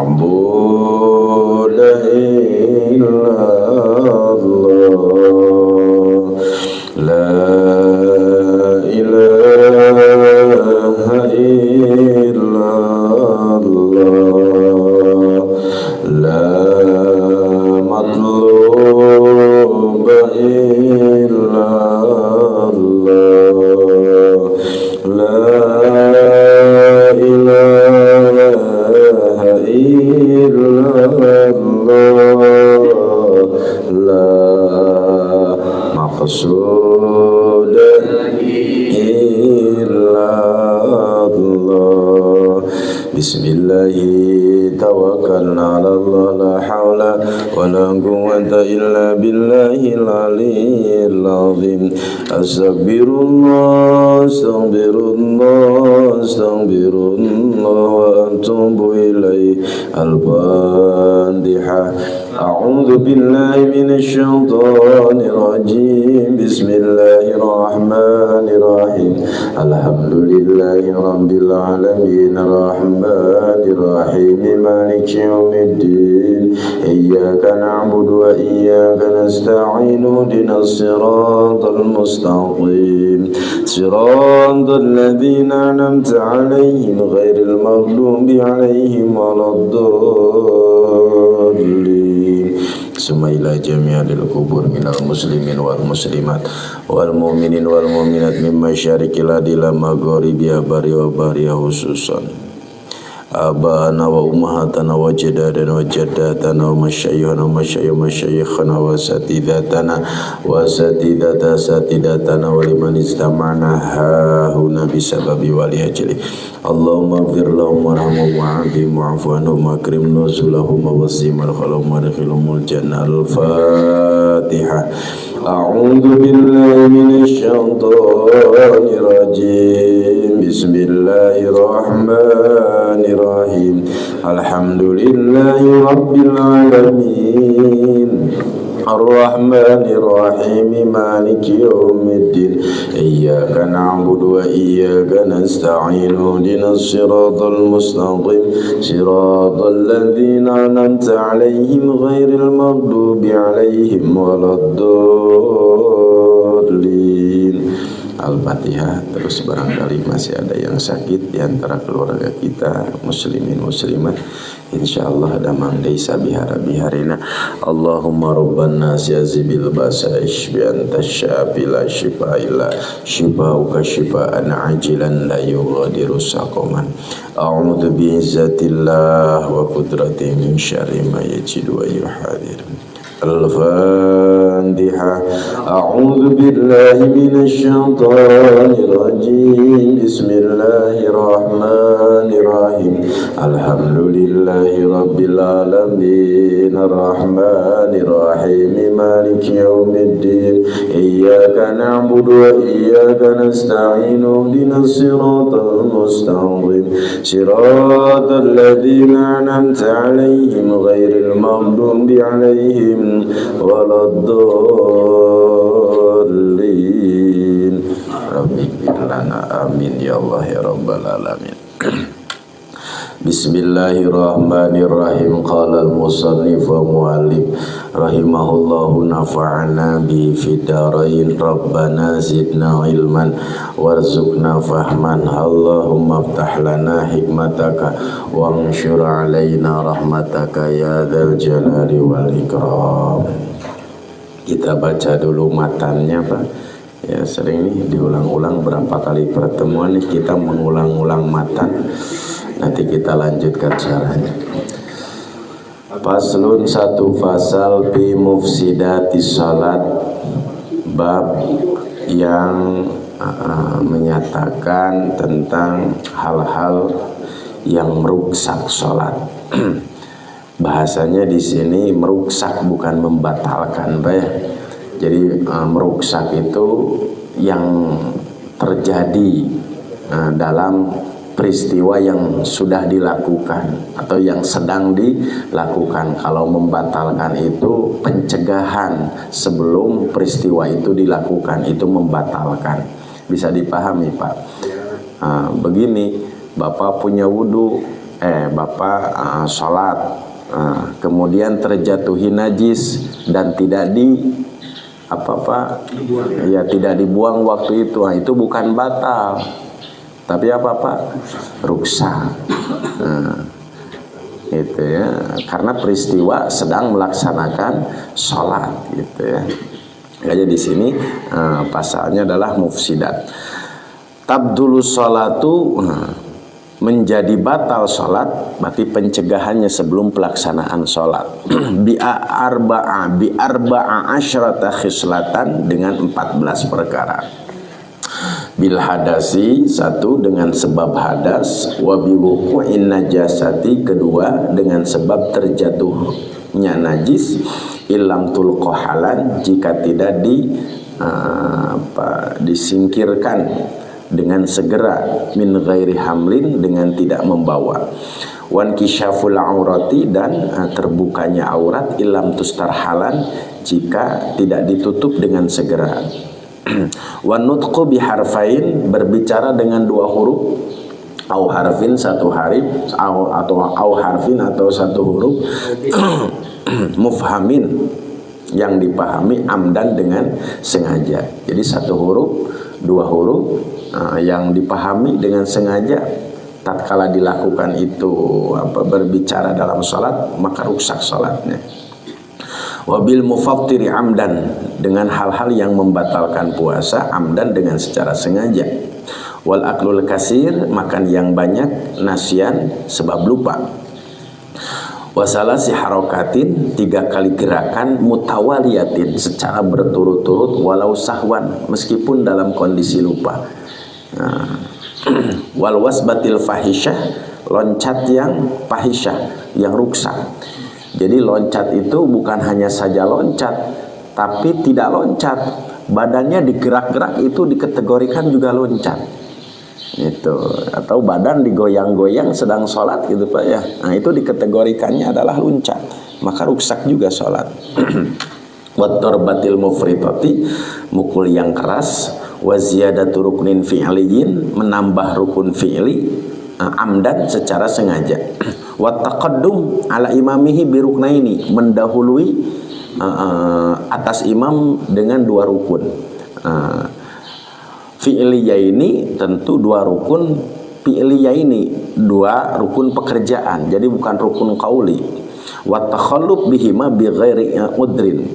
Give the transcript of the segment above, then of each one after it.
معبود إلا الله لا إله إلا الله لا مطلوب إلا الله لا إله إلا الله لا مقصود إلا الله بسم الله توكلنا على الله لا حول ولا قوة إلا بالله العلي العظيم أستغفر الله أستغفر الله أستغفر الله وأتوب إليه الفاتحة أعوذ بالله من الشيطان الرجيم بسم الله الرحمن الرحيم الحمد لله رب العالمين الرحمن الرحيم مالك يوم الدين إياك نعبد وإياك نستعين اهدنا الصراط المستقيم صراط الذين أنعمت عليهم غير المغضوب عليهم ولا الضالين ثم إلى جميع القبور من المسلمين والمسلمات والمؤمنين والمؤمنات من مشارق الأرض إلى مغاربها بريا وبريا خصوصا آباءنا وأمهاتنا وجدادنا وجداتنا ومشايخنا ومشايخنا وأساتذتنا وأساتذة أساتذتنا ولمن استمعنا هنا بسبب ولأجله اللهم اغفر لهم وارحمهم وعافهم واعف عنهم واكرم نزلهم ووسع مدخلهم وادخلهم الجنة الفاتحة أعوذ بالله من الشيطان الرجيم بسم الله الرحمن الرحيم الحمد لله رب العالمين الرحمن الرحيم مالك يوم الدين إياك نعبد وإياك نستعين اهدنا الصراط المستقيم صراط الذين أنعمت عليهم غير المغضوب عليهم ولا الضالين. Al-Fatihah. Terus barangkali masih ada yang sakit di antara keluarga kita muslimin muslimat, insyaallah damang desa bihara biharina. Allahumma rabban nas yazibil basaish bi anta syafi la shifa illa shifauka shifaan ajilan la yughadiru saqaman. A'udzu bi izzatillah wa qudratihi min syarri ma yajidu wa yuhadir. الفاتحة أعوذ بالله من الشيطان الرجيم بسم الله الرحمن الرحيم الحمد لله رب العالمين الرحمن الرحيم مالك يوم الدين إياك نعبد وإياك نستعين اهدنا الصراط المستقيم صراط الذين أنعمت عليهم غير المغضوب عليهم ولا الضالين ربي اغفر لنا آمين يا الله يا رب العالمين. Bismillahirrahmanirrahim. Qala al-musannif wa mu'allif rahimahullahu nafa'ana bi fidarain rabbana zidna ilman warzuqna fahman. Allahumma aftah lana hikmataka wa anshur alaina rahmataka ya dzal jalali wal ikram. Kita baca dulu matannya Pak. Ya sering nih diulang-ulang berapa kali pertemuan nih kita mengulang-ulang matan. Nanti kita lanjutkan caranya. Faslun satu fasal bi mufsidati salat, bab yang menyatakan tentang hal-hal yang merusak salat. Bahasanya di sini merusak bukan membatalkan, Pak ya. Jadi merusak itu yang terjadi dalam peristiwa yang sudah dilakukan atau yang sedang dilakukan. Kalau membatalkan itu pencegahan sebelum peristiwa itu dilakukan, itu membatalkan. Bisa dipahami Pak? Begini, Bapak punya wudhu, sholat, kemudian terjatuhi najis dan tidak tidak dibuang waktu itu, itu bukan batal, tapi ruksak. Itu ya, karena peristiwa sedang melaksanakan sholat, gitu ya. Jadi di sini pasalnya adalah mufsidat. Tabdulu sholatu, menjadi batal sholat, berarti pencegahannya sebelum pelaksanaan sholat. bi arba'a asyrata khislatan, dengan 14 perkara. Bil hadasi, 1 dengan sebab hadas, wa bi wuqu'in najasati, 2 dengan sebab terjatuhnya najis, ilam tulqahalan, jika tidak disingkirkan dengan segera, min ghairi hamlin, dengan tidak membawa, wan kisyaful aurati, dan terbukanya aurat, ilam tustarhalan, jika tidak ditutup dengan segera, wan nutqu biharfain, berbicara dengan 2 huruf, au harfin, 1 harif, au harfin, atau 1 huruf, mufhamin, yang dipahami, amdan, dengan sengaja. Jadi 1 huruf, 2 huruf yang dipahami dengan sengaja, tatkala dilakukan itu berbicara dalam sholat, maka rusak sholatnya. Wabil mufattiri amdan, dengan hal-hal yang membatalkan puasa, amdan, dengan secara sengaja. Wal aklul kasir, makan yang banyak, nasyan, sebab lupa. Wasalasi harokatin, 3 kali gerakan, mutawaliyatin, secara berturut-turut, walau sahwan, meskipun dalam kondisi lupa. Wal wasbatil fahisyah, loncat yang fahisyah, yang ruksak. Jadi loncat itu bukan hanya saja loncat, tapi tidak loncat, badannya digerak-gerak, itu dikategorikan juga loncat. Itu, atau badan digoyang-goyang sedang sholat, gitu Pak ya. Nah, itu dikategorikannya adalah loncat, maka rusak juga sholat. Wat darbatil mufritati, mukul yang keras. Wa ziyadatu ruknin fi'liyin, menambah rukun fi'li, amdan, secara sengaja. Wa taqaddum ala imamihi bi ruknaini, mendahului atas imam dengan 2 rukun. Fi'liyaini, tentu 2 rukun fi'liyaini, 2 rukun pekerjaan, jadi bukan rukun qauli. Wa takhallub bihima bi ghairi udrin,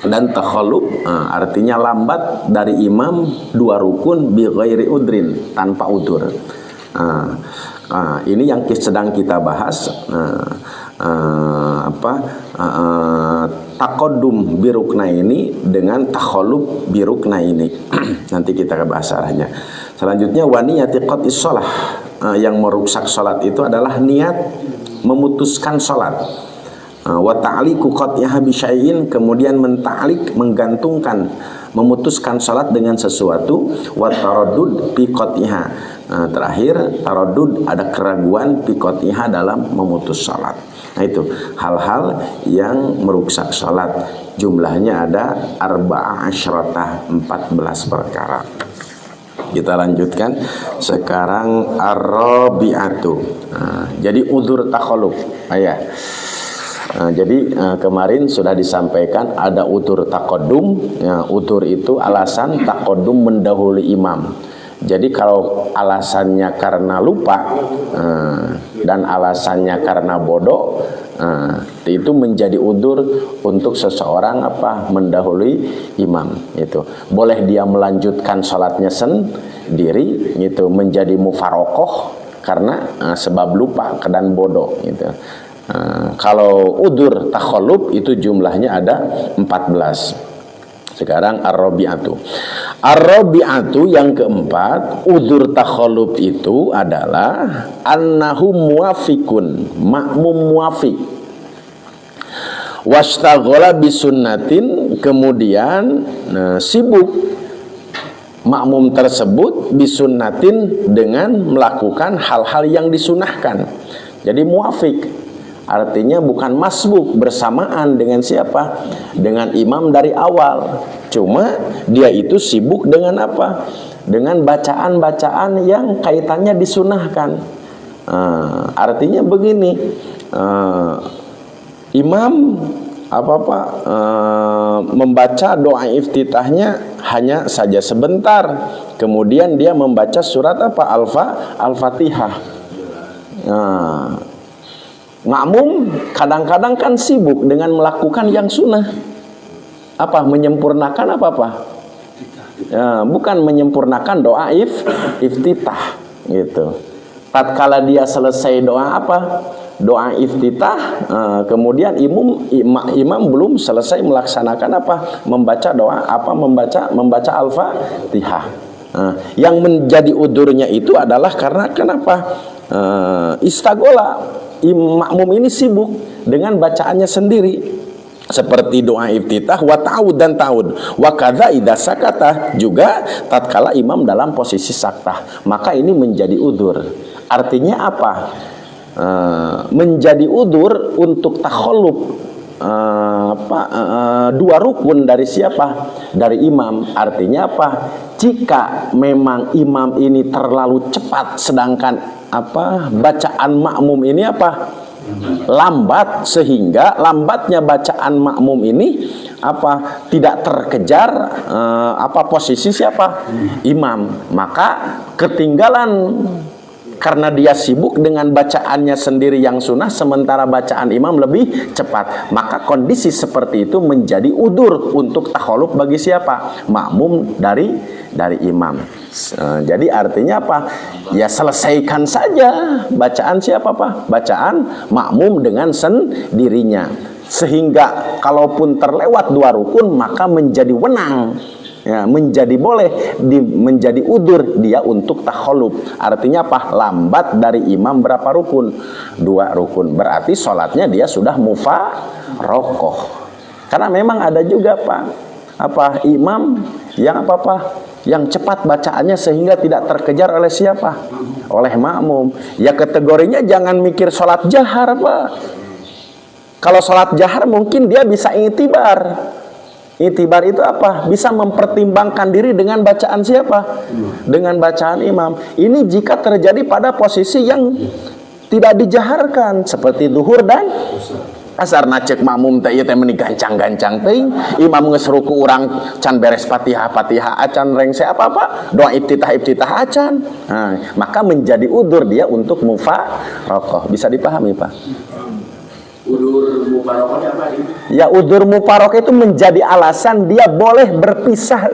dan takhallub artinya lambat dari imam 2 rukun bi ghairi udrin, tanpa udur. Ini yang sedang kita bahas, taqaddum bi ruknaini dengan takhallub bi ruknaini. Nanti kita bahas arahnya. Selanjutnya, wa niyati qat'is shalah, yang merusak salat itu adalah niat memutuskan salat. Wa ta'liqu qat'iha bi syai'in, kemudian menta'liq, menggantungkan, memutuskan salat dengan sesuatu. Wa taraddud fi qat'iha, terakhir taraddud, ada keraguan, fi qat'iha, dalam memutus salat. Nah, itu hal-hal yang merusak salat. Jumlahnya ada arba'a asyrata, 14 perkara. Kita lanjutkan sekarang ar-rabi'atu. Jadi udzur takhalluf. Jadi kemarin sudah disampaikan ada udzur taqaddum. Udzur itu alasan taqaddum, mendahului imam. Jadi kalau alasannya karena lupa dan alasannya karena bodoh, itu menjadi udzur untuk seseorang mendahului imam. Itu boleh dia melanjutkan sholatnya sendiri, gitu, menjadi mufarokoh karena sebab lupa dan bodoh, gitu. Kalau udzur takhalluf itu jumlahnya ada 14. Sekarang ar-rabi'atu. Ar-rabi'atu yang keempat, udzur takhalluf itu adalah annahu muwafiqun, makmum muwafiq. Wastaghala bisunnatin, kemudian sibuk makmum tersebut bisunnatin, dengan melakukan hal-hal yang disunahkan. Jadi muwafiq artinya bukan masbuk, bersamaan dengan siapa? Dengan imam dari awal. Cuma dia itu sibuk dengan apa? Dengan bacaan-bacaan yang kaitannya disunahkan. Artinya begini, imam membaca doa iftitahnya hanya saja sebentar, kemudian dia membaca surat Al-Fatihah. Makmum kadang-kadang kan sibuk dengan melakukan yang sunnah, menyempurnakan bukan menyempurnakan doa iftitah gitu. Tatkala dia selesai doa doa iftitah, kemudian imam belum selesai melaksanakan membaca doa membaca Al-Fatihah. Yang menjadi udurnya itu adalah karena kenapa? Istagola, makmum ini sibuk dengan bacaannya sendiri, seperti doa iftitah wa ta'ud dan ta'ud wa kadza idza sakata, juga tatkala imam dalam posisi saktah, maka ini menjadi udur. Artinya apa? Menjadi udur untuk takhalluf dua rukun dari siapa? Dari imam. Artinya apa? Jika memang imam ini terlalu cepat, sedangkan bacaan makmum ini lambat, sehingga lambatnya bacaan makmum ini tidak terkejar posisi siapa? Imam. Maka ketinggalan karena dia sibuk dengan bacaannya sendiri yang sunnah, sementara bacaan imam lebih cepat. Maka kondisi seperti itu menjadi udur untuk takhalluf bagi siapa? Makmum dari imam. Jadi artinya ya selesaikan saja bacaan siapa bacaan makmum dengan sendirinya, sehingga kalaupun terlewat dua rukun maka menjadi wenang, ya, menjadi boleh menjadi udur dia untuk takhalluf. Artinya lambat dari imam berapa rukun? 2 rukun. Berarti sholatnya dia sudah mufarokoh. Karena memang ada juga imam yang yang cepat bacaannya sehingga tidak terkejar oleh siapa? Oleh makmum. Ya kategorinya jangan mikir sholat jahar Kalau sholat jahar mungkin dia bisa itibar. Itibar itu bisa mempertimbangkan diri dengan bacaan siapa? Dengan bacaan imam. Ini jika terjadi pada posisi yang tidak dijaharkan, seperti zuhur dan asar. Cek makmum teh meni gancang-gancang teuing, imam geus ruku urang can beres Fatihah acan rengse doa iftitah acan. Maka menjadi udur dia untuk mufarokoh. Bisa dipahami Udur mufarokohnya Ya, udur mufarokoh itu menjadi alasan dia boleh berpisah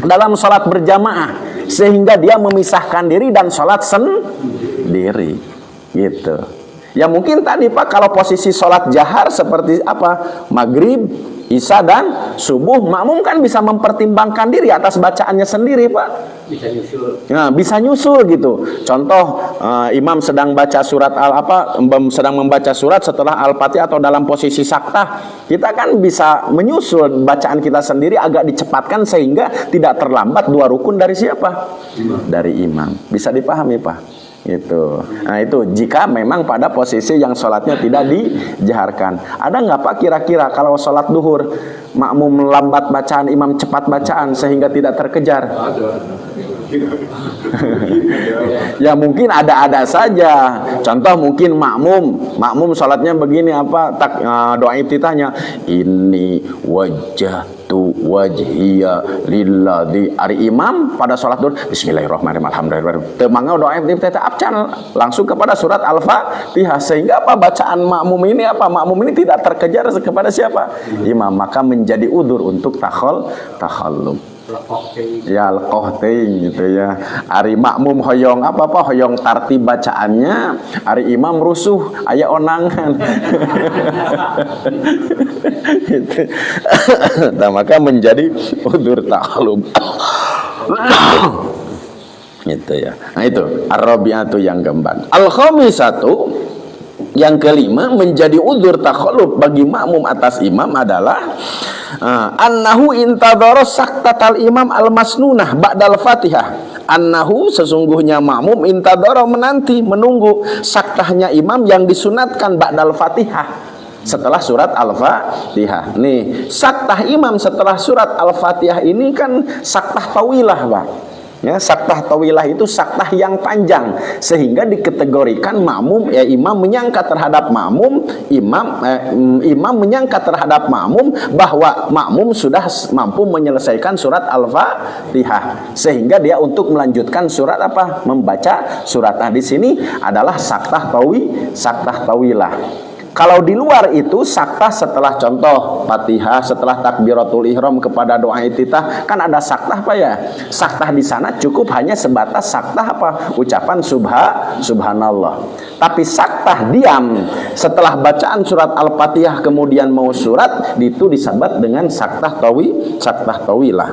dalam sholat berjamaah, sehingga dia memisahkan diri dan sholat sendiri gitu. Ya mungkin tadi kalau posisi sholat jahar seperti maghrib, isya dan subuh, makmum kan bisa mempertimbangkan diri atas bacaannya sendiri bisa nyusul. Nah, bisa nyusul gitu. Contoh, imam sedang baca surat sedang membaca surat setelah Al-Fatihah atau dalam posisi saktah, kita kan bisa menyusul bacaan kita sendiri agak dicepatkan sehingga tidak terlambat 2 rukun dari siapa? Dari imam. Bisa dipahami Gitu. Nah itu jika memang pada posisi yang sholatnya tidak dijaharkan. Ada nggak kira-kira kalau sholat duhur makmum lambat bacaan, imam cepat bacaan sehingga tidak terkejar? Ya mungkin ada saja. Contoh mungkin makmum sholatnya begini doa iftitahnya, ini wajjahtu wajhiya lilladzi. Ari imam pada sholat duhur bismillahirrahmanirrahim alhamdulillah, temangga doa iftitah abcan langsung kepada surat Al-Fatihah, sehingga bacaan makmum ini tidak terkejar kepada siapa? Imam. Maka menjadi udur untuk takhalluf. Ya lekoh ting gitu ya. Ari makmum hoyong hoyong tartib bacaannya, ari imam rusuh aya onangan. Gitu. Nah, maka menjadi udur takhalluf. Gitu ya. Nah itu ar-rabi'atu yang keempat. Al-khamisatu yang kelima menjadi udzur takhalluf bagi makmum atas imam adalah annahu intadara saktatal imam al-masnunah ba'dal Fatihah. Annahu sesungguhnya makmum intadara menunggu saktahnya imam yang disunatkan ba'dal Fatihah, setelah surat Al-Fatihah. Nih, saktah imam setelah surat Al-Fatihah ini kan saktah tawilah, Ya, saktah tawilah itu saktah yang panjang sehingga dikategorikan makmum, ya imam menyangka terhadap makmum, imam menyangka terhadap makmum bahwa makmum sudah mampu menyelesaikan surat Al-Fatihah sehingga dia untuk melanjutkan surat apa? Membaca surat. Nah, di sini adalah saktah tawilah. Kalau di luar itu saktah setelah contoh Fatihah, setelah takbiratul ihram kepada doa iftitah, kan ada saktah apa ya? Saktah di sana cukup hanya sebatas saktah apa? Ucapan subhanallah. Tapi saktah diam setelah bacaan surat Al-Fatihah kemudian mau surat, itu disabat dengan saktah tawilah.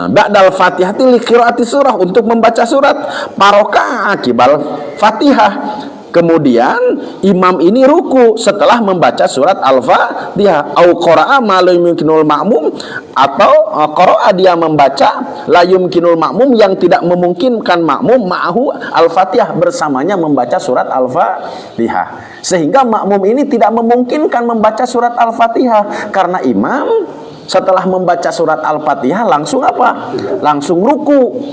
Ba'dal Fatihati li qiraati surah, untuk membaca surat, paroka akibal Fatihah. Kemudian imam ini ruku setelah membaca surat Al-Fatihah. Au qara'a ma la yumkinul ma'mum, atau qara'a dia membaca la yumkinul ma'mum yang tidak memungkinkan makmum ma'ahu Al-Fatihah, bersamanya membaca surat Al-Fatihah. Sehingga makmum ini tidak memungkinkan membaca surat Al-Fatihah karena imam setelah membaca surat Al-Fatihah langsung apa? Langsung ruku.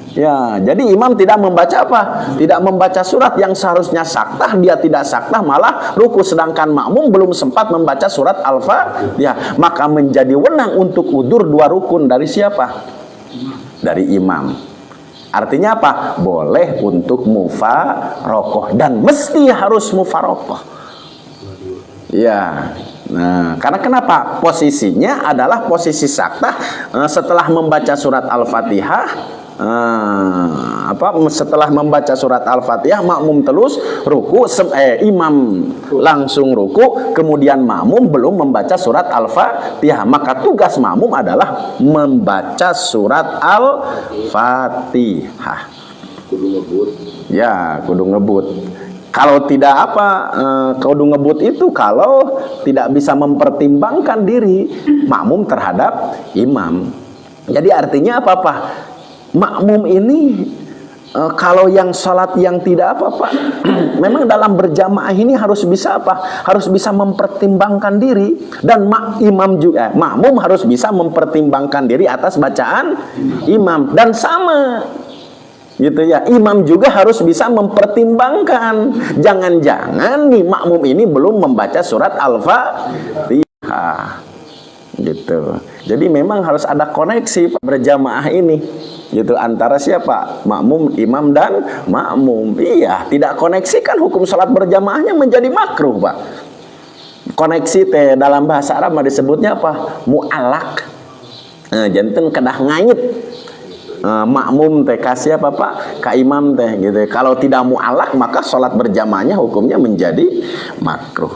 Ya, jadi imam tidak membaca apa? Tidak membaca surat yang seharusnya saktah, dia tidak saktah malah ruku, sedangkan makmum belum sempat membaca surat Al-Fatihah. Maka menjadi wenang untuk udur 2 rukun dari siapa? Dari imam. Artinya apa? Boleh untuk mufarokoh, dan mesti harus mufarokoh. Ya. Nah, karena kenapa? Posisinya adalah posisi saktah setelah membaca surat Al-Fatihah. Setelah membaca surat Al-Fatihah makmum terus ruku, imam langsung ruku, kemudian makmum belum membaca surat Al-Fatihah, maka tugas makmum adalah membaca surat Al-Fatihah. Ya, kudu ngebut. Kalau tidak kudu ngebut itu kalau tidak bisa mempertimbangkan diri makmum terhadap imam. Jadi artinya apa? Makmum ini kalau yang sholat yang tidak memang dalam berjamaah ini harus bisa harus bisa mempertimbangkan diri, dan makmum harus bisa mempertimbangkan diri atas bacaan imam, dan sama gitu ya, imam juga harus bisa mempertimbangkan, jangan-jangan nih makmum ini belum membaca surat Al-Fatihah gitu. Jadi memang harus ada koneksi berjamaah ini gitu, antara siapa? Makmum, imam, dan makmum. Iya, tidak koneksi kan hukum salat berjamaahnya menjadi makruh, Pak. Koneksi teh dalam bahasa Arab disebutnya apa? Mu'alak. Janten kedah nganyit. Makmum teh kasih apa Pak? Ka imam teh gitu. Kalau tidak mu'alak maka salat berjamaahnya hukumnya menjadi makruh.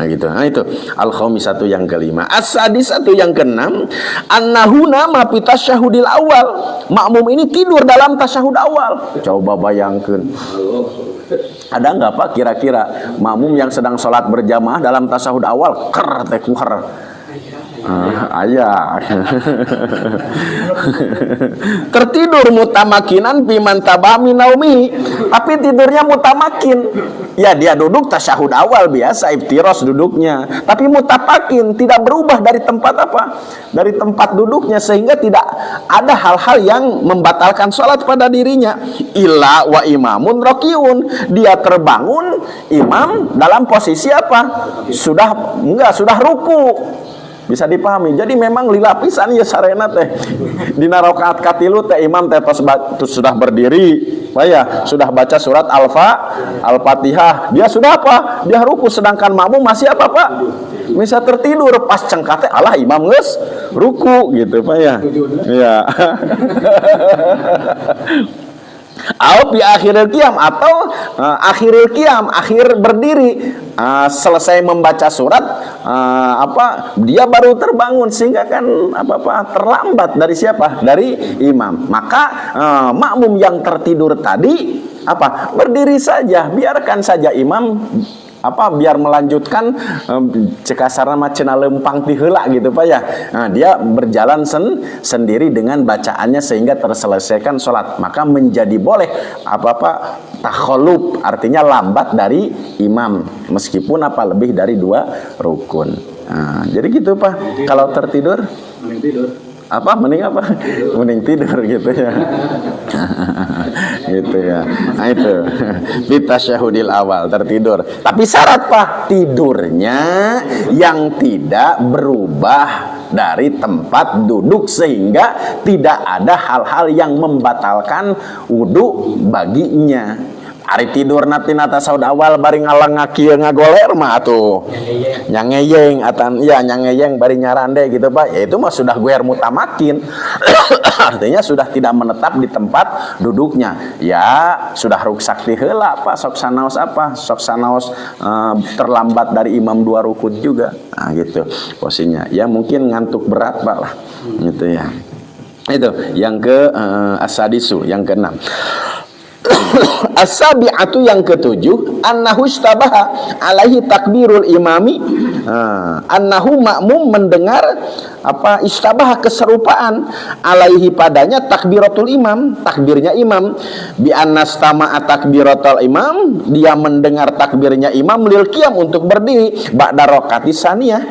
Gitu. Nah itu al-khamisatu yang kelima. As-sadisatu yang keenam, annahuna ma fi tasyahudil awal. Makmum ini tidur dalam tasyahud awal. Coba bayangkan. Ada nggak Pak kira-kira makmum yang sedang sholat berjamaah dalam tasyahud awal ayah tertidur mutamakinan biman tabami naumi, tapi tidurnya mutamakin. Ya, dia duduk tasyahud awal biasa iftiros duduknya, tapi mutapakin, tidak berubah dari tempat dari tempat duduknya, sehingga tidak ada hal-hal yang membatalkan sholat pada dirinya. Illa wa imamun rokiun, dia terbangun imam dalam posisi sudah ruku. Bisa dipahami. Jadi memang lilapisan ya sarena teh dina rakaat katilu teh imam teh sudah berdiri, sudah baca surat Al-Fatihah, dia sudah dia ruku, sedangkan makmum masih Pak? Bisa tertidur pas cengkate Allah imam geus ruku gitu Pak ya. Iya. Di akhiril qiyam, atau akhiril qiyam, akhir berdiri, selesai membaca surat dia baru terbangun, sehingga kan terlambat dari siapa? Dari imam. Maka makmum yang tertidur tadi berdiri saja, biarkan saja imam biar melanjutkan cekasarna macena lempang ti heula gitu Pak ya. Nah, dia berjalan sendiri dengan bacaannya sehingga terselesaikan sholat, maka menjadi boleh takholub, artinya lambat dari imam meskipun lebih dari 2 rukun. Nah, jadi gitu Pak. Kalau tertidur apa mending apa mending tidur gitu ya. Gitu ya. Nah itu bitasyahudil awal tertidur. Tapi syarat Pak, tidurnya yang tidak berubah dari tempat duduk sehingga tidak ada hal-hal yang membatalkan wudu baginya. Ari tidur nanti tasawuf awal bari ngalang ngakieu ngagoler mah atuh nyangeyeng atan ya nyangeyeng bari nyarande gitu Pak, ya itu mah sudah guer mutamakin. Artinya sudah tidak menetap di tempat duduknya, ya sudah ruksak ti heula Pak, sok sanaos apa sok sanaos terlambat dari imam 2 rukun juga. Nah gitu posisinya ya, mungkin ngantuk berat Pak lah gitu ya. Itu yang ke asadisu, yang ke-6. As-sabi'atu yang ke-7, annahu istabaha alaihi takbirul imami. Annahu makmum mendengar apa istabaha keserupaan alaihi padanya takbiratul imam, takbirnya imam, bi annastama'a takbiratul imam, dia mendengar takbirnya imam lil qiyam untuk berdiri ba'da rakaati saniyah,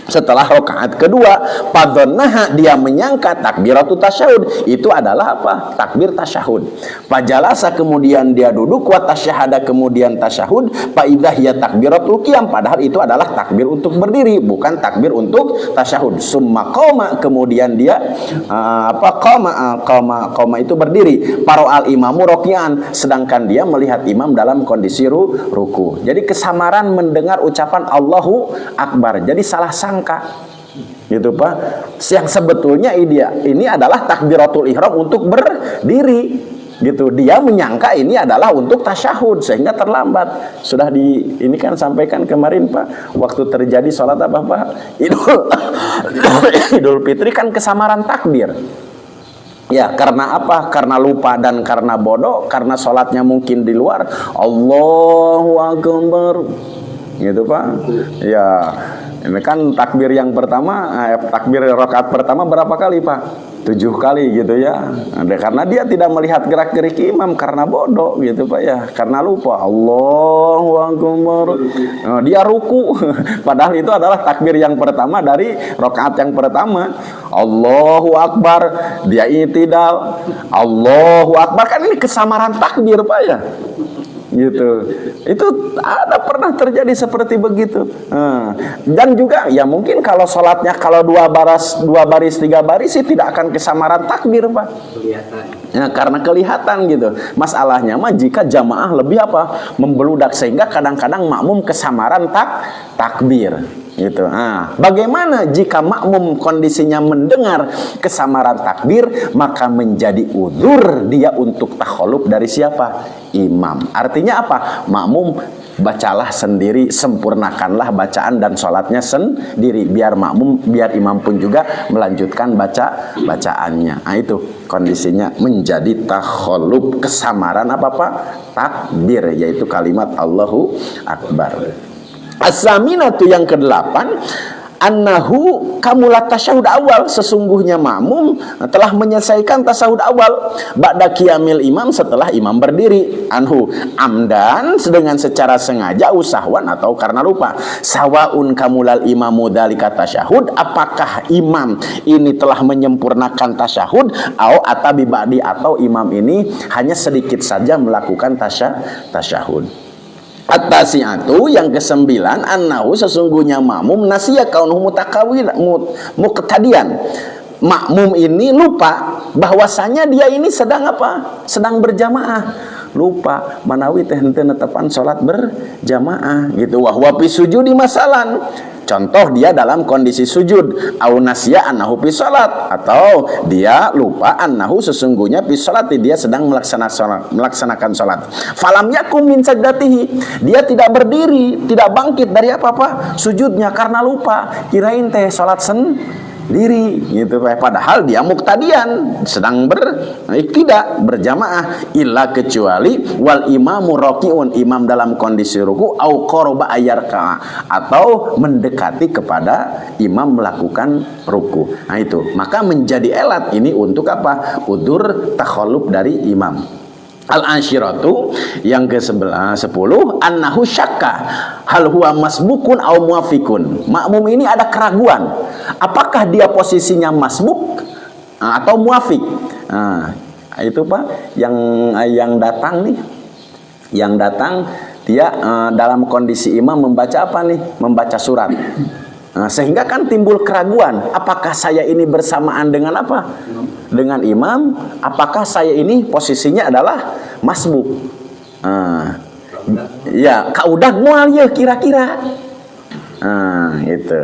setelah rakaat kedua. Padonnaha, dia menyangka takbiratul tasyahud itu adalah apa? Takbir tasyahud. Pajalasa, kemudian dia duduk, wa tasyahada, kemudian tasyahud, fa idza hiya takbiratul qiyam, padahal itu adalah takbir untuk berdiri, bukan takbir untuk tasyahud. Summa qoma, kemudian dia qoma itu berdiri. Paro al imamu rokian, sedangkan dia melihat imam dalam kondisi ruku. Jadi kesamaran mendengar ucapan Allahu Akbar, jadi salah sangka gitu Pak, yang sebetulnya ini adalah takbiratul ihram untuk berdiri gitu. Dia menyangka ini adalah untuk tasyahud sehingga terlambat. Sudah ini kan sampaikan kemarin Pak, waktu terjadi sholat apa Pak, Idul Fitri kan kesamaran takbir. Ya, karena apa? Karena lupa dan karena bodoh, karena sholatnya mungkin di luar. Allahu Akbar gitu Pak. Ya, ini kan takbir yang pertama, takbir rakaat pertama berapa kali Pak? 7 kali gitu ya. Karena dia tidak melihat gerak-gerik imam karena bodoh gitu Pak ya, karena lupa. Allahu Akbar. Dia ruku padahal itu adalah takbir yang pertama dari rakaat yang pertama. Allahu Akbar, dia i'tidal. Allahu Akbar, kan ini kesamaran takbir Pak ya. Gitu. Itu ada pernah terjadi seperti begitu. Dan juga ya mungkin kalau sholatnya kalau 2 baris 3 baris sih tidak akan kesamaran takbir Pak. Kelihatan. Ya, karena kelihatan gitu. Masalahnya mah jika jamaah lebih apa? Membeludak sehingga kadang-kadang makmum kesamaran takbir. Gitu. Bagaimana jika makmum kondisinya mendengar kesamaran takbir, maka menjadi udzur dia untuk takhaluf dari siapa? Imam. Artinya apa? Makmum bacalah sendiri, sempurnakanlah bacaan dan sholatnya sendiri, biar imam pun juga melanjutkan bacaannya. Itu kondisinya menjadi takhaluf, kesamaran apa Pak? Takbir, yaitu kalimat Allahu Akbar. As-saminatu yang ke-8, annahu kamulat tasyahud awal, sesungguhnya makmum telah menyelesaikan tasyahud awal ba'da qiyamil imam, setelah imam berdiri, anhu amdan, dengan secara sengaja, usahwan atau karena lupa. Sawaun kamulal imamu dzalika tasyahud, apakah imam ini telah menyempurnakan tasyahud, au atabi ba'di, atau imam ini hanya sedikit saja melakukan tasyahud. At-tasi'atu yang ke-9, annahu sesungguhnya makmum nasiya kaunuhu mutakawil muqtadian. Makmum ini lupa bahwasanya dia ini sedang apa? Sedang berjamaah. Lupa manawi teh henteu netepan salat berjamaah gitu. Wa huwa fi sujudi masalan. Contoh, dia dalam kondisi sujud, au nasiya annahu fi salat, atau dia lupa annahu sesungguhnya fi salat, dia sedang melaksanakan salat. Falam yakum min sajdatihi, dia tidak berdiri, tidak bangkit dari apa-apa sujudnya karena lupa, kirain teh salat sendiri gitu, padahal dia muqtadian, sedang tidak berjamaah, illa kecuali wal imamu rakiun, imam dalam kondisi ruku, au qoroba ayarka, atau mendekati kepada imam melakukan ruku. Nah itu, maka menjadi elat ini untuk apa? Udzur takhaluf dari imam. Al-Ansyiratu yang ke-10 annahu syakka hal huwa masbukun au muafikun. Makmum ini ada keraguan apakah dia posisinya masbuk atau muafik. Itu Pak yang datang nih. Yang datang dia dalam kondisi imam membaca apa nih? Membaca surat. Sehingga kan timbul keraguan, apakah saya ini bersamaan dengan apa? Dengan imam, apakah saya ini posisinya adalah masbuk? Ya, kaudah mual ya kira-kira. Itu.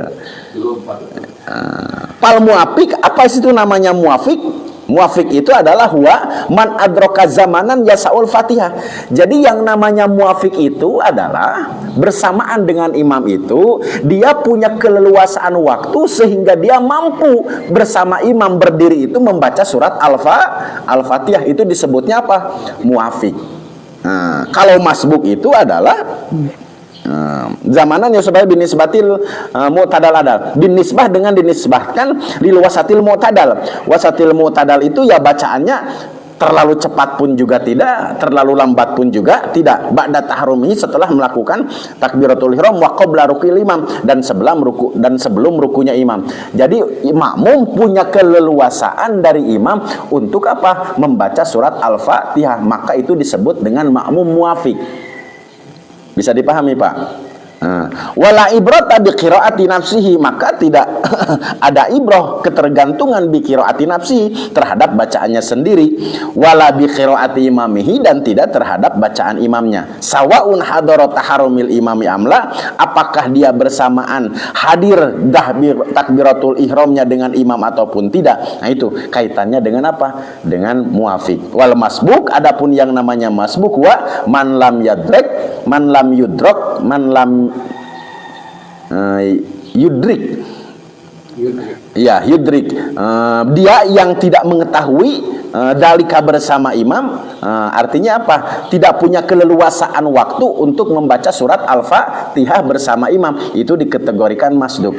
Pal muafik, apa itu namanya muafik? Muafik itu adalah huwa man adroka zamanan yasaul fatihah. Jadi yang namanya muafik itu adalah bersamaan dengan imam itu dia punya keleluasaan waktu sehingga dia mampu bersama imam berdiri itu membaca surat Al-Fatihah. Itu disebutnya apa? Muafik. Kalau masbuk itu adalah zamanan ya supaya binisbatil mu'tadal adal, binisbah dengan dinisbahkan lil wasatil mu'tadal. Wasatil mu'tadal itu ya bacaannya terlalu cepat pun juga tidak, terlalu lambat pun juga tidak. Ba'da tahrumihi, setelah melakukan takbiratul ihram wa qabla ruku'il imam, dan sebelum rukunya imam. Jadi makmum punya keleluasaan dari imam untuk apa? Membaca surat Al-Fatihah, maka itu disebut dengan makmum muafik. Bisa dipahami Pak? Wala ibrata bi qiraati nafsihi, maka tidak ada ibrah ketergantungan bi qiraati nafsihi terhadap bacaannya sendiri, wala bi qiraati imamihi, dan tidak terhadap bacaan imamnya. Sawaun hadara taharumil imami amla, apakah dia bersamaan hadir takbiratul ihramnya dengan imam ataupun tidak. Nah itu kaitannya dengan apa? Dengan muafik. Wal masbuk, adapun yang namanya masbuk wa man lam yadrek, man lam yudrok, man lam yudrik. Ya, yudrik. Dia yang tidak mengetahui dalika bersama imam, artinya apa? Tidak punya keleluasaan waktu untuk membaca surat Al-Fatihah bersama imam, itu dikategorikan masbuk.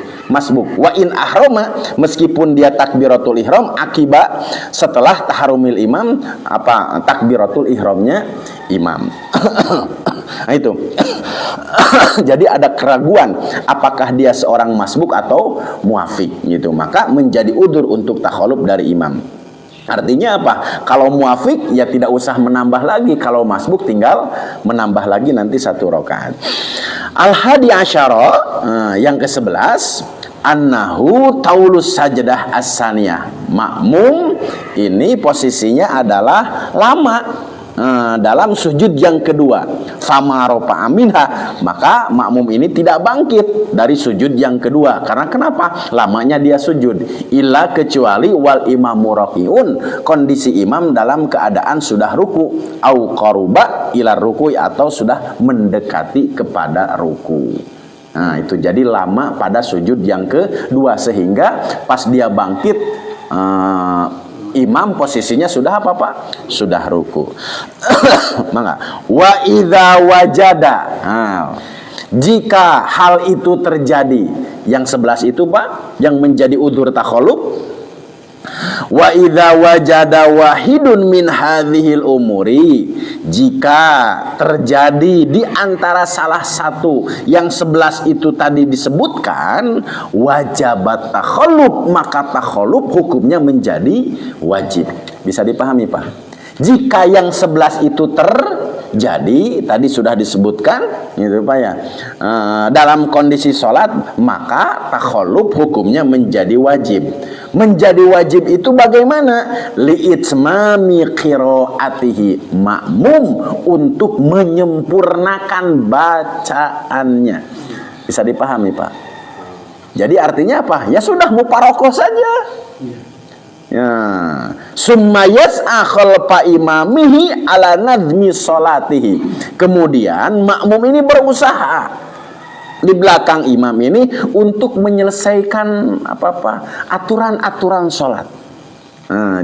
Wa in ahrama, meskipun dia takbiratul ihram akibat setelah taharumil imam, apa takbiratul ihramnya imam. Nah itu. Jadi ada keraguan apakah dia seorang masbuk atau muafik gitu, maka menjadi udzur untuk takhaluf dari imam. Artinya apa? Kalau muafik ya tidak usah menambah lagi, kalau masbuk tinggal menambah lagi nanti 1 rakaat. Al-hadi asyara yang ke-11 annahu taulus sajdah as-saniyah. Makmum ini posisinya adalah lama dalam sujud yang kedua. Fama rofa aminha, maka makmum ini tidak bangkit dari sujud yang kedua. Karena kenapa? Lamanya dia sujud. Illa, kecuali wal imamu rakiun, kondisi imam dalam keadaan sudah ruku, au qaruba ila ruku, atau sudah mendekati kepada ruku. Nah itu jadi lama pada sujud yang kedua, sehingga pas dia bangkit imam posisinya sudah apa Pak? Sudah ruku. Maka wa idza wajada, jika hal itu terjadi, yang 11 itu Pak yang menjadi udzur takhaluf. Wa idza wajada wahidun min hadhil umuri, jika terjadi di antara salah satu yang 11 itu tadi disebutkan, wajabat takhalluf, maka takhalluf hukumnya menjadi wajib. Bisa dipahami Pak? Jika yang 11 itu terjadi, tadi sudah disebutkan gitu Pak ya, dalam kondisi sholat, maka takhalluf hukumnya menjadi wajib. Menjadi wajib itu bagaimana? Li'itmami qiraatihi, makmum untuk menyempurnakan bacaannya. Bisa dipahami Pak? Jadi artinya apa? Ya sudah muparokoh saja. Ya, summa yas'a khalfa imamihi ala nadmi sholatihi. Kemudian makmum ini berusaha di belakang imam ini untuk menyelesaikan aturan-aturan sholat.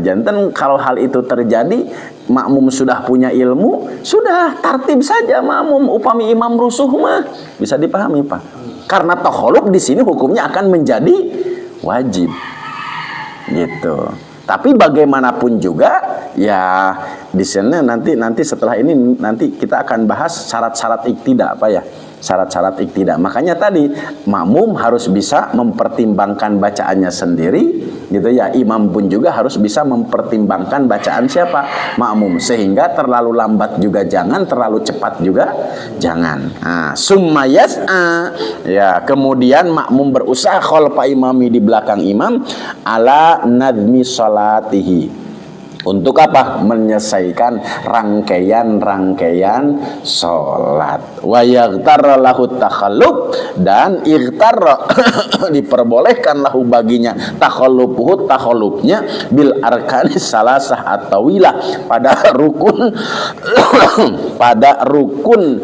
Jantan kalau hal itu terjadi, makmum sudah punya ilmu, sudah tartib saja makmum, upami imam rusuh mah. Bisa dipahami Pak? Karena takhaluf di sini hukumnya akan menjadi wajib. Gitu. Tapi bagaimanapun juga ya di sini nanti setelah ini nanti kita akan bahas syarat-syarat iktida apa ya? Syarat-syarat iktida. Makanya tadi makmum harus bisa mempertimbangkan bacaannya sendiri gitu ya. Imam pun juga harus bisa mempertimbangkan bacaan siapa? Makmum. Sehingga terlalu lambat juga jangan, terlalu cepat juga jangan. Nah, summa yas'a. Ya, kemudian makmum berusaha khalfa imami di belakang imam ala nadmi salatihi. Untuk apa? Menyelesaikan rangkaian-rangkaian sholat. Wa yaghtar lahu takhallub, dan ightar diperbolehkan lahu baginya takhallubuhu takhallubnya bil arkani salasah atau wilah pada rukun pada rukun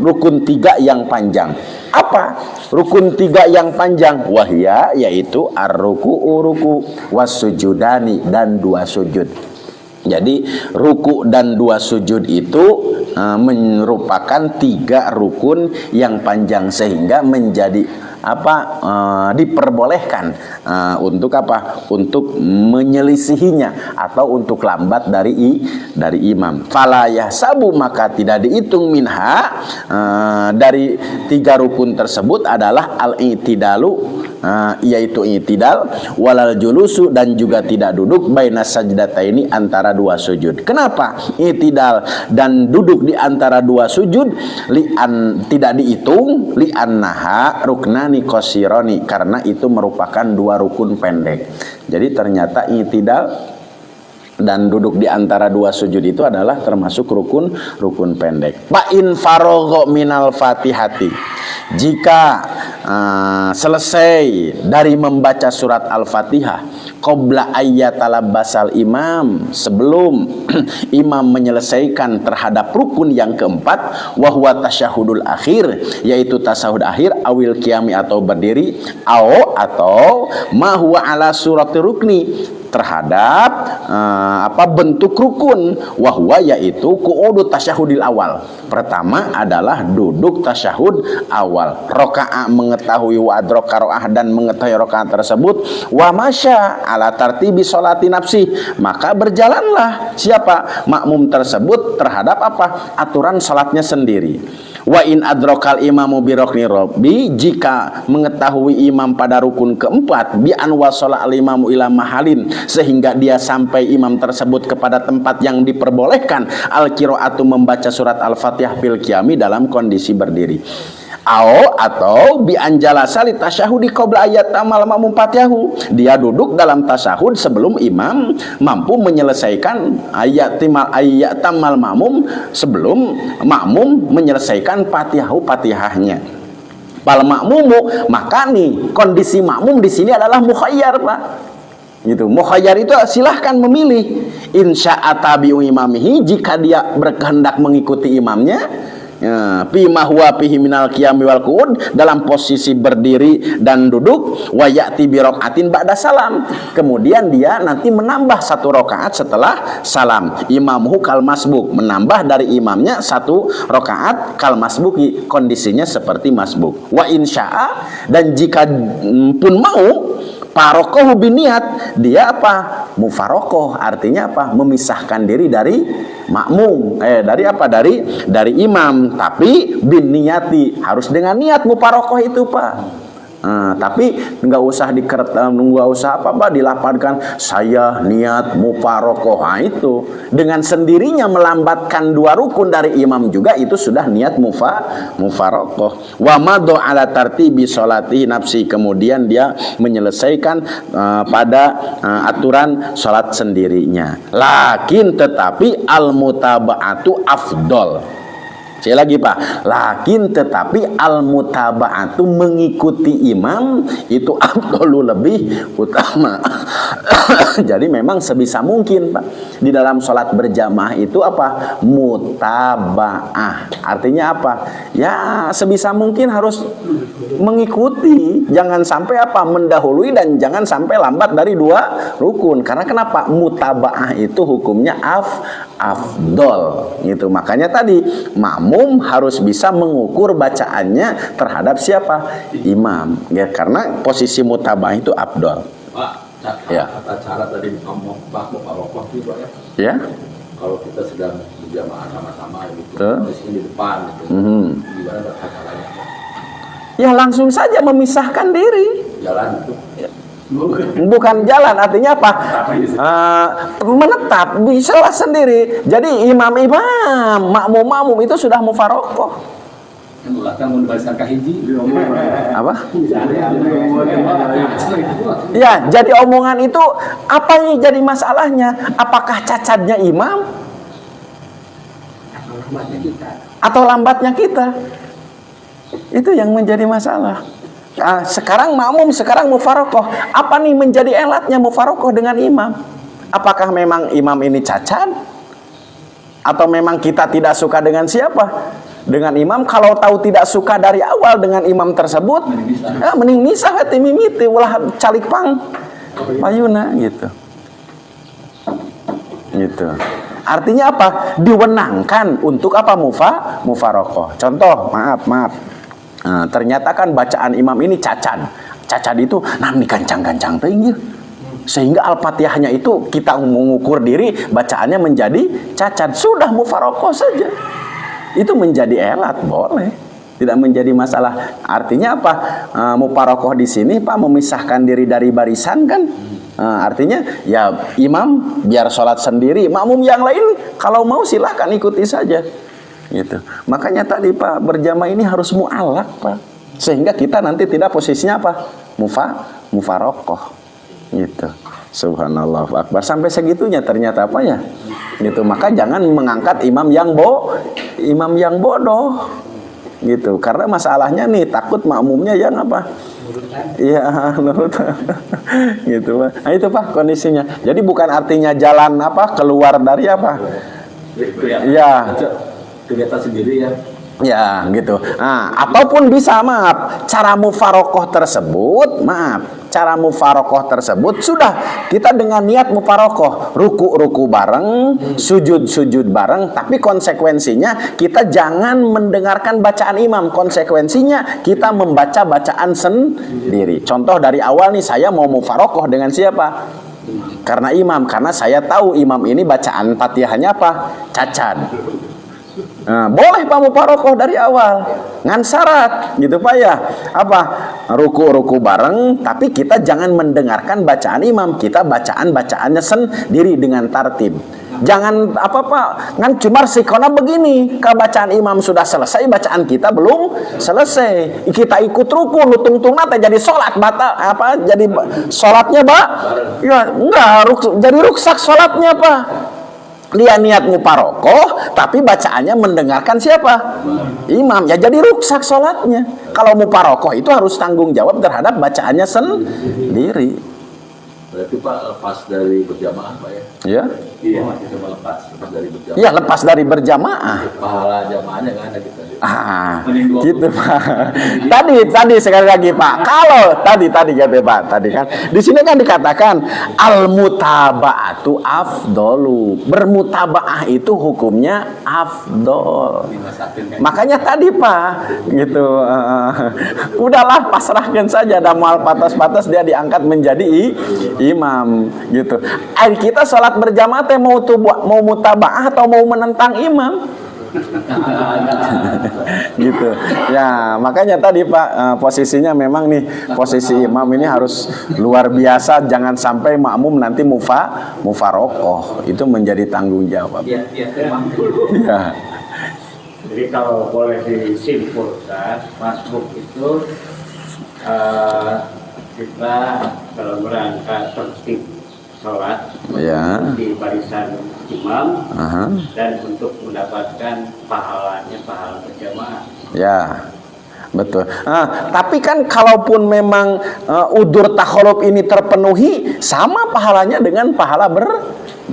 rukun 3 yang panjang. Apa rukun 3 yang panjang? Wahya, yaitu ar-ruku'u ruku, was-sujudani, dan 2 sujud. Jadi ruku dan 2 sujud itu merupakan 3 rukun yang panjang, sehingga menjadi diperbolehkan untuk apa? Untuk menyelisihinya atau untuk lambat dari imam. Fala yahsabu, maka tidak dihitung minha dari 3 rukun tersebut adalah al-i'tidalu, yaitu i'tidal, walal julusu, dan juga tidak duduk, baina sajdataini, antara 2 sujud. Kenapa i'tidal dan duduk di antara 2 sujud tidak dihitung? Li'annaha ruknani qasirani, karena itu merupakan 2 rukun pendek. Jadi ternyata i'tidal dan duduk di antara 2 sujud itu adalah termasuk rukun pendek. Fa in faragha minal fatihati, jika selesai dari membaca surat Al-Fatihah, qabla ayyatalabbasal imam, sebelum imam menyelesaikan terhadap rukun yang keempat, wa huwa tasyahudul akhir, yaitu tasyahud akhir, awil qiyami, atau berdiri, atau ma huwa ala surati rukni, terhadap bentuk rukun, wahwa, yaitu qu'udu tasyahudil awal. Pertama adalah duduk tasyahud awal. Roka'a, mengetahui wa adraka ro'ah, dan mengetahui rokaat tersebut. Wa masya ala tartibi sholati nafsi, maka berjalanlah siapa? Makmum tersebut terhadap apa? Aturan salatnya sendiri. Wa in adrokal imamu birokni robbi, jika mengetahui imam pada rukun keempat, bi an wasala al imamu ila mahalin, sehingga dia sampai imam tersebut kepada tempat yang diperbolehkan, al qiraatu, membaca surat al-fatihah fil qiyami, dalam kondisi berdiri. Atau bi anjalasa li tasyahudi qabla ayat tamal makmum fatihahu, dia duduk dalam tasyahud sebelum imam mampu menyelesaikan ayat tamal makmum, sebelum makmum menyelesaikan fatihahnya. Pal makmumu, maka nih kondisi makmum di sini adalah mukhayyar, Pak. Gitu. Mukhayyar itu silahkan memilih. Insya'a tabi'u imamihi, jika dia berkehendak mengikuti imamnya, fima huwa fihi minal qiyami wal qu'ud, dalam posisi berdiri dan duduk, wa ya'ti bi raka'atin ba'da salam, kemudian dia nanti menambah 1 rakaat setelah salam. Imamuhu kal masbuk, menambah dari imamnya 1 rakaat, kal masbuki, kondisinya seperti masbuk. Wa insya'a, dan jika pun mau, farokoh biniat, dia apa? Mufarokoh, artinya apa? Memisahkan diri dari makmum, dari apa? Dari imam, tapi biniati, harus dengan niat mufarokoh itu, Pak. Tapi nggak usah dilapatkan saya niat mufarokoh. Itu dengan sendirinya melambatkan 2 rukun dari imam juga, itu sudah niat mufarokoh. Wa madho ala tartibi sholati nafsi, kemudian dia menyelesaikan pada aturan sholat sendirinya. Lakin, tetapi al mutaba'atu afdol. Sekali lagi, Pak, lakin, tetapi al-mutaba'atu, mengikuti imam, itu afdalu, lebih utama. Jadi memang sebisa mungkin, Pak, di dalam sholat berjamaah itu apa? Mutaba'ah. Artinya apa? Ya sebisa mungkin harus mengikuti, jangan sampai apa? Mendahului, dan jangan sampai lambat dari 2 rukun. Karena kenapa? Mutaba'ah itu hukumnya afdol. Gitu. Makanya tadi makmum harus bisa mengukur bacaannya terhadap siapa? Imam. Ya, karena posisi mutaba'ah itu afdol. Nah, Ya. kata cara tadi ngomong bahwa Pak itu Pak ya. Ya. Kalau kita sedang berjamaah sama-sama gitu, Betul. di sini di depan gitu. Gimana kata caranya? Ya langsung saja memisahkan diri. Jalan itu. Bukan jalan, artinya apa? Menetap, bisalah sendiri. Jadi imam-imam, makmum-makmum itu sudah mufarokoh. Yang belakang mau dibariskan kahiji. Apa? Ya, jadi omongan itu apa yang jadi masalahnya? Apakah cacatnya imam? Atau lambatnya kita? Itu yang menjadi masalah. Sekarang makmum, sekarang mufarokoh. Apa nih menjadi elatnya mufarokoh dengan imam? Apakah memang imam ini cacat? Atau memang kita tidak suka dengan siapa? Dengan imam. Kalau tahu tidak suka dari awal dengan imam tersebut, mending misah hati mimiti ulah calik pang payuna gitu. Gitu. Artinya apa? Diwenangkan untuk apa? Mufarokoh. Contoh, maaf. Ternyata kan bacaan imam ini cacat. Cacat itu nami kancang-kancang tinggi. Sehingga Al-Fatihahnya itu kita mengukur diri bacaannya menjadi cacat. Sudah mufarokoh saja. Itu menjadi elat, boleh. Tidak menjadi masalah. Artinya apa? Mufarokoh di sini Pak memisahkan diri dari barisan kan? Artinya ya imam biar sholat sendiri, makmum yang lain kalau mau silahkan ikuti saja. Gitu. Makanya tadi Pak berjamaah ini harus mu'alak Pak, sehingga kita nanti tidak posisinya apa? Mufarokoh gitu. Subhanallah akbar, sampai segitunya ternyata apa ya gitu. Maka jangan mengangkat imam yang bodoh gitu, karena masalahnya nih takut makmumnya yang apa? Iya, gitu Pak. Nah itu Pak kondisinya. Jadi bukan artinya jalan apa keluar dari apa? Ya. Kegiatan sendiri ya. Ya gitu. Ataupun bisa cara mufarokoh tersebut sudah kita dengan niat mufarokoh, ruku bareng, sujud bareng, tapi konsekuensinya kita jangan mendengarkan bacaan imam. Konsekuensinya kita membaca bacaan sendiri. Contoh dari awal nih, saya mau mufarokoh dengan siapa? Karena imam, karena saya tahu imam ini bacaan Fatihahnya apa? Cacat. Boleh Pak mufarokoh dari awal, ngan syarat gitu Pak ya, apa ruku bareng, tapi kita jangan mendengarkan bacaan imam, kita bacaannya sendiri dengan tartib. Jangan apa Pak, ngan cuma sikona begini, ke bacaan imam sudah selesai, bacaan kita belum selesai, kita ikut ruku, lutung nate jadi sholat batal apa? Jadi sholatnya Pak, ya enggak, jadi ruksak sholatnya Pak. Dia niat mufarokoh, tapi bacaannya mendengarkan siapa? Imam. Ya jadi ruksak sholatnya. Kalau mufarokoh itu harus tanggung jawab terhadap bacaannya sendiri. Berarti Pak lepas dari berjamaah Pak ya? Ya. Iya, kita lepas dari berjamaah. Ya lepas dari berjamaah. Pahala jamaahnya nggak ada kita. Gitu Pak. Tadi sekali lagi Pak. Kalau tadi kata Pak, tadi kan di sini kan dikatakan al mutaba'atu afdolu. Bermutabaah itu hukumnya afdol. Makanya tadi Pak, gitu. Udahlah pasrahkan saja, ada mal patas dia diangkat menjadi imam, gitu. Kita sholat berjamaah mau mutabaah atau mau menentang imam? Gitu ya, makanya tadi Pak posisinya memang nih, posisi imam ini harus luar biasa, jangan sampai makmum nanti mufarokoh, itu menjadi tanggung jawab. Ya. Jadi kalau boleh disimpulkan, masbuk itu kita dalam rangka tertib sholat di barisan imam, dan untuk mendapatkan pahala berjamaah. Ya, betul. Tapi kan kalaupun memang udur takhaluf ini terpenuhi, sama pahalanya dengan pahala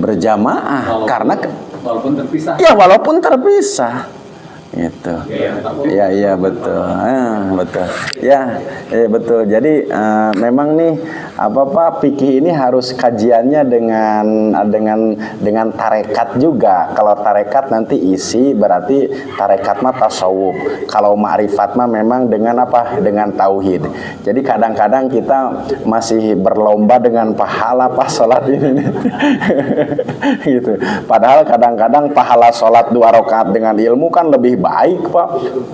berjamaah, karena walaupun terpisah. Ya, walaupun terpisah. Gitu. Iya betul. Betul. Ya, betul. Jadi memang nih fikih ini harus kajiannya dengan tarekat juga. Kalau tarekat nanti isi berarti tarekat mah tasawuf. Kalau ma'rifat mah memang dengan dengan tauhid. Jadi kadang-kadang kita masih berlomba dengan pahala pas sholat ini gitu. Padahal kadang-kadang pahala sholat 2 rakaat dengan ilmu kan lebih baik Pak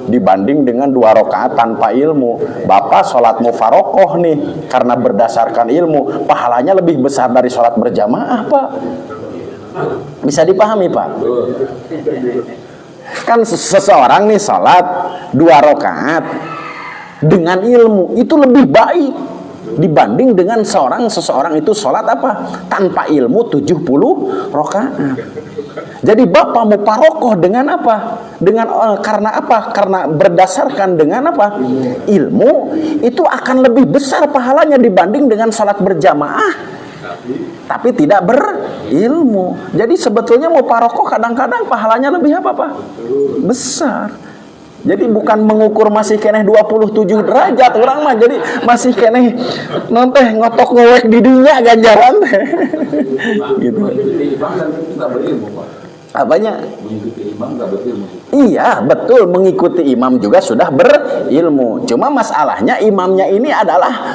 dibanding dengan 2 rakaat tanpa ilmu. Bapak sholat mufarokoh nih karena berdasarkan ilmu, pahalanya lebih besar dari sholat berjamaah Pak. Bisa dipahami Pak? Kan seseorang nih sholat 2 rakaat dengan ilmu itu lebih baik dibanding dengan seseorang itu sholat tanpa ilmu 70 rakaat. Jadi Bapak mau parokoh dengan karena berdasarkan dengan ilmu itu akan lebih besar pahalanya dibanding dengan sholat berjamaah tapi tidak berilmu. Jadi sebetulnya mau parokoh kadang-kadang pahalanya lebih besar. Jadi bukan mengukur masih keneh 27 derajat orang mah, jadi masih keneh nonteh ngotok ngowek di dunia ganjaran teh. Gitu. Apanya? Mengikuti imam nggak berilmu. Iya betul, mengikuti imam juga sudah berilmu. Cuma masalahnya imamnya ini adalah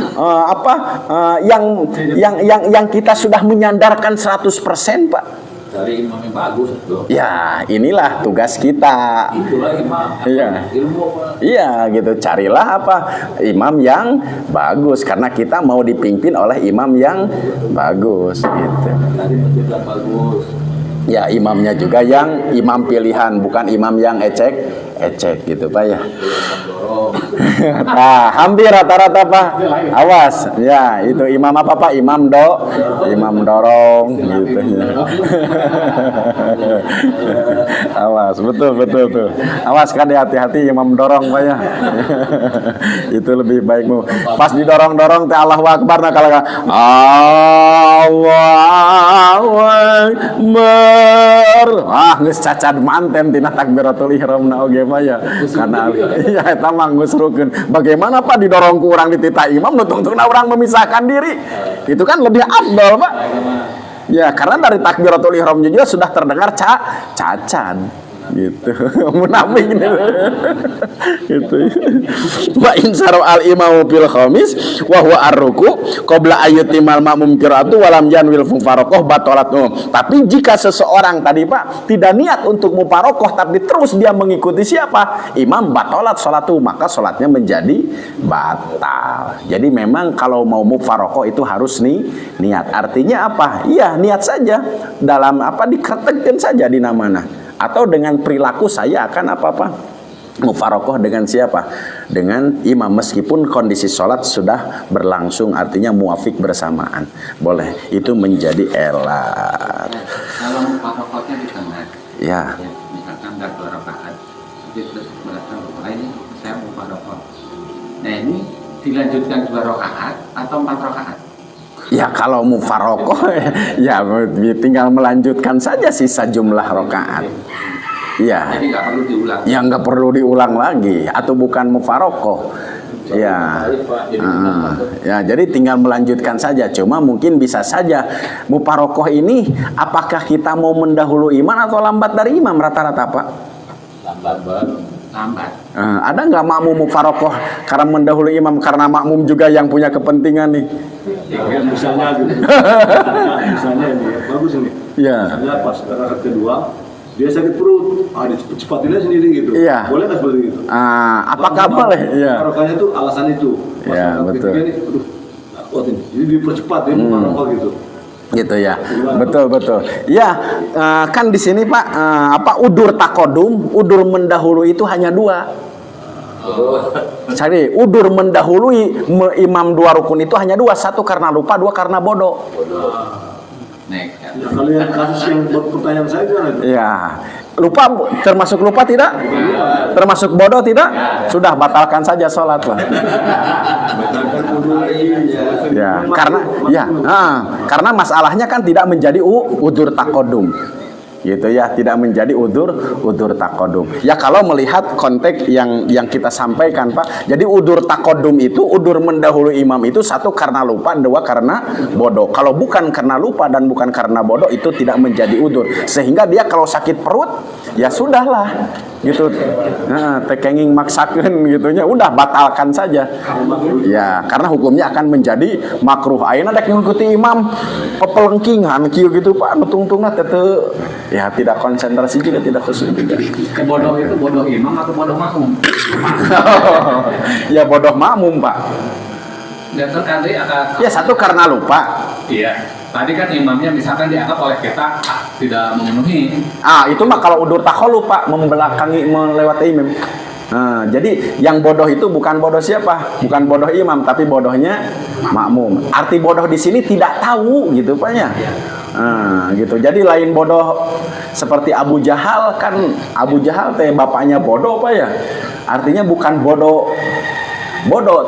yang kita sudah menyandarkan 100% Pak. Cari imam yang bagus dong. Ya inilah tugas kita. Itulah imam. Iya. Ilmu apa? Iya gitu, carilah imam yang bagus karena kita mau dipimpin oleh imam yang bagus gitu. Tadi masjid yang bagus. Ya imamnya juga yang imam pilihan, bukan imam yang ecek gitu Pak ya. Nah, hampir rata-rata Pak. Awas, ya itu imam apa Pak? Imam dorong gitu. Awas, betul tuh. Awas kan hati-hati imam dorong Pak ya. Itu lebih baikmu. Pas didorong-dorong teh Allahu Akbar nah kalau Allahu Akbar. Geus cacat manten tina takbiratul ihramna oge mah ya. Karena ya eta mah geus rukeun. Bagaimana Pak didorong ku urang di tita imam nu tungtungna urang memisahkan diri. Itu kan lebih afdal Pak. Ya, karena dari takbiratul ihram juga sudah terdengar cacat. Gitu. Munafik gitu. Wa insara al imamu fil khamis wa huwa ar-ruku qabla ayyutimal ma'mum qira'atu wa lam yanwil mufaraqah batalat. Tapi jika seseorang tadi Pak tidak niat untuk mufaraqah tapi terus dia mengikuti siapa? Imam, batalat salatu, maka salatnya menjadi batal. Jadi memang kalau mau mufaraqah itu harus niat. Artinya apa? Iya, niat saja dalam diketekkan saja di namana. Atau dengan perilaku saya akan mufarokoh dengan siapa? Dengan imam meskipun kondisi sholat sudah berlangsung, artinya muafik bersamaan. Boleh, itu menjadi elat. Kalau mufarokohnya di tengah, ya misalkan ada 2 rakaat, terus berapa ini saya mufarokoh. Nah ini dilanjutkan 2 rakaat atau 4 rakaat? Ya kalau mufarokoh ya tinggal melanjutkan saja sisa jumlah rakaat. Ya. Jadi nggak perlu diulang. Ya nggak perlu diulang lagi atau bukan mufarokoh. Ya. Ya jadi tinggal melanjutkan saja. Cuma mungkin bisa saja mufarokoh ini apakah kita mau mendahului imam atau lambat dari imam rata-rata Pak? Lambat. Ada nggak makmum mufarokoh karena mendahului imam karena makmum juga yang punya kepentingan nih? Misalnya gitu. Misalnya ini bagus ini. Ya. Misalnya pas rakaat kedua dia sakit perut, cepat-cepatinya sendiri gitu. Iya. Boleh nggak seperti itu? Apakah boleh? Iya. Rakaatnya itu alasan itu. Ya betul. Jadi dipercepat ya mufarokoh gitu. Gitu ya, betul. Ya, kan di sini Pak, udur takodum, udur mendahului itu hanya 2. Jadi udur mendahului imam 2 rukun itu hanya 2, 1 karena lupa, 2 karena bodoh. Ya, kalau yang kasus yang pertanyaan saya gimana itu? Ya, lupa termasuk lupa tidak? Termasuk bodoh tidak? Sudah batalkan saja sholat lah. Ya, karena masalahnya kan tidak menjadi udur takodum. gitu ya, tidak menjadi udur takodum. Ya kalau melihat konteks yang kita sampaikan Pak, jadi udur takodum itu, udur mendahului imam itu satu karena lupa, dua karena bodoh. Kalau bukan karena lupa dan bukan karena bodoh itu tidak menjadi udur, sehingga dia kalau sakit perut ya sudahlah gitu, tekenging maksakeun gitunya, udah batalkan saja ya, karena hukumnya akan menjadi makruh. Ayeuna dek ngikuti imam pepelengkingan kieu gitu Pak, nu tungtungna teu ya, tidak konsentrasi juga, tidak khusyuk juga. Bodoh itu bodoh imam atau bodoh makmum? Ya bodoh makmum Pak. Dan tadi akan Ya satu karena lupa. iya. Tadi kan imamnya misalkan dianggap oleh kita tidak memenuhi. Itu mah kalau udur takhalluf Pak, membelakangi, melewati imam. Nah, jadi yang bodoh itu bukan bodoh siapa? Bukan bodoh imam, tapi bodohnya makmum. Arti bodoh di sini tidak tahu gitu Pak ya. Gitu. Jadi lain bodoh seperti Abu Jahal, kan Abu Jahal teh bapaknya bodoh Pak ya. Artinya bukan bodoh,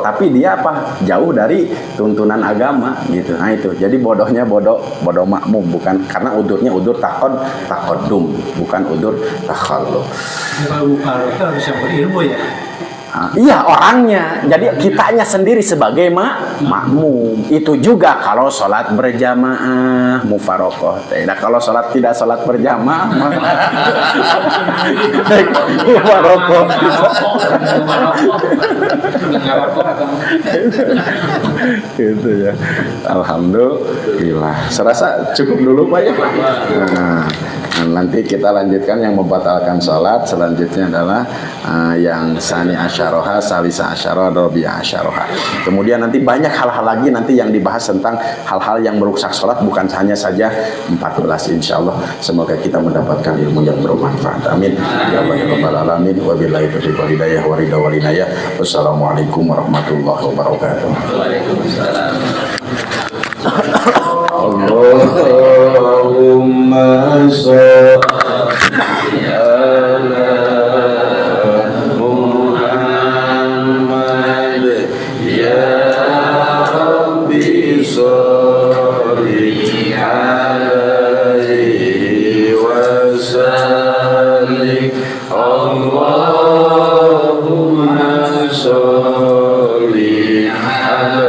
tapi dia apa? Jauh dari tuntunan agama gitu. Nah itu. Jadi bodohnya bodoh makmum, bukan karena udurnya udur takodum, bukan udur takhalluf. Kalau harus yang berilmu ya. Iya orangnya, jadi kitanya sendiri sebagai makmum. Itu juga kalau sholat berjamaah mufarokoh. Nah kalau tidak sholat berjamaah mufarokoh. Gitu ya. Alhamdulillah. Serasa cukup dulu Pak ya. Nanti kita lanjutkan yang membatalkan sholat. Selanjutnya adalah yang sani asyaroha, salisa asyaroha, robi'a asyaroha. Kemudian nanti banyak hal-hal lagi nanti yang dibahas tentang hal-hal yang merusak sholat, bukan hanya saja 14 insyaallah. Semoga kita mendapatkan ilmu yang bermanfaat. Amin. Ya Allah ya Rabbal Alamin. Wabillahi taufiq wal hidayah wa ridha wal inayah. Wassalamualaikum warahmatullahi wabarakatuh. Waalaikumsalam. Allahumma sholli ala Muhammad ya Rabbi sholli alaihi wasallim. Allahumma sholli ala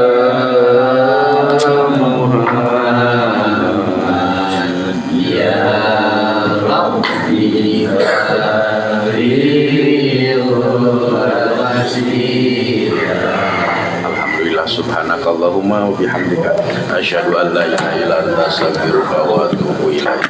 Subhanakallahumma wa bihamdika asyhadu an la ilaha illa anta astaghfiruka wa atubu ilaik.